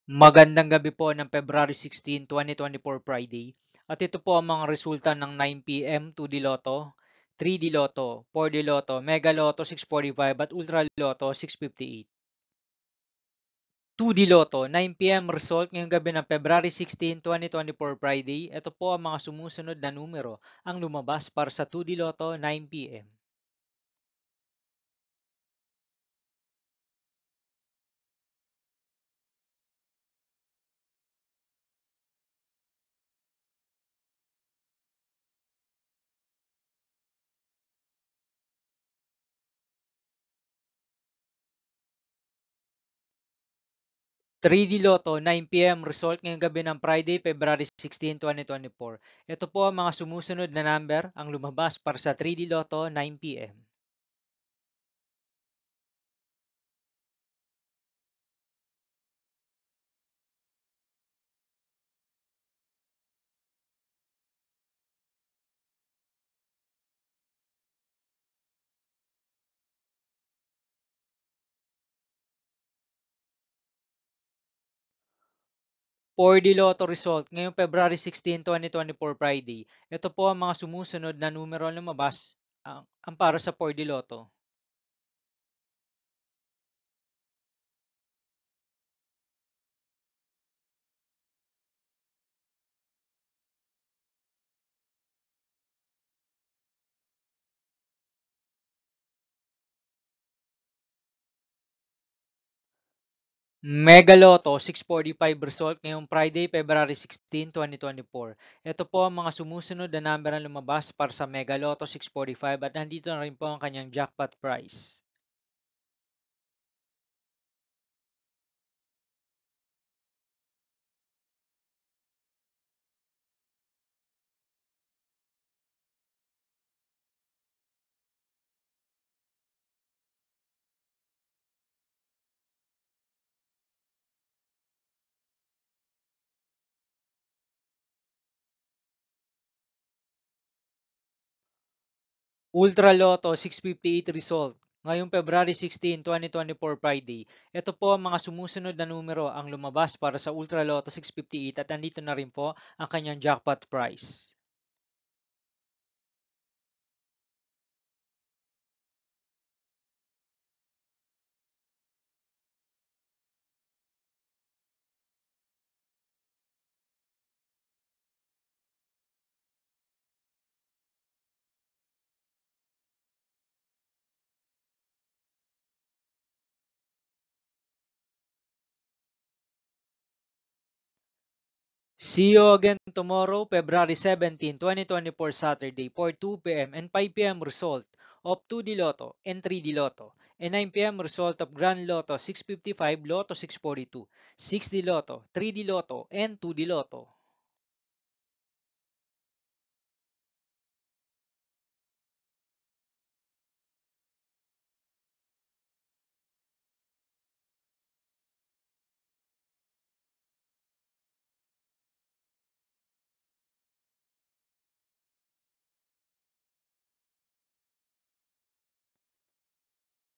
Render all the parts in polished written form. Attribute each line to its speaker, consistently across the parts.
Speaker 1: Magandang gabi po ng February 16, 2024 Friday. At ito po ang mga resulta ng 9 p.m. 2D Lotto, 3D Lotto, 4D Lotto, Mega Lotto 645 at Ultra Lotto 658. 2D Lotto, 9 p.m. result ngayong gabi ng February 16, 2024 Friday. Ito po ang mga sumusunod na numero ang lumabas para sa 2D Lotto 9 p.m. 3D Lotto, 9 p.m. result ngayong gabi ng Friday, February 16, 2024. Ito po ang mga sumusunod na number ang lumabas para sa 3D Lotto 9 p.m. 4D Lotto result ngayong February 16, 2024 Friday. Ito po ang mga sumusunod na numero ang lumabas ang para sa 4D Lotto. Mega Lotto 645 result ngayong Friday, February 16, 2024. Ito po ang mga sumusunod na number ang lumabas para sa Mega Lotto 645 at nandito na rin po ang kanyang jackpot price. Ultra Lotto 658 result ngayong February 16, 2024 Friday. Ito po ang mga sumusunod na numero ang lumabas para sa Ultra Lotto 658 at nandito na rin po ang kanyang jackpot price. See you again tomorrow, February 17, 2024 Saturday for 2 p.m. and 5 p.m. result of 2D Lotto and 3D Lotto and 9 p.m. result of Grand Lotto 655, Lotto 642, 6D Lotto, 3D Lotto, and 2D Lotto.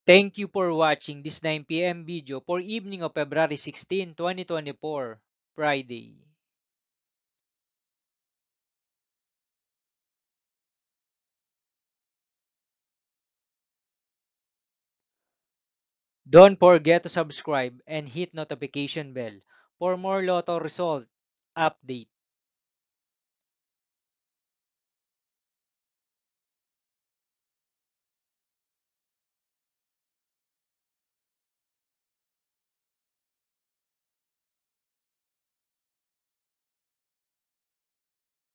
Speaker 1: Thank you for watching this 9 p.m. video for evening of February 16, 2024, Friday. Don't forget to subscribe and hit notification bell for more Lotto result update.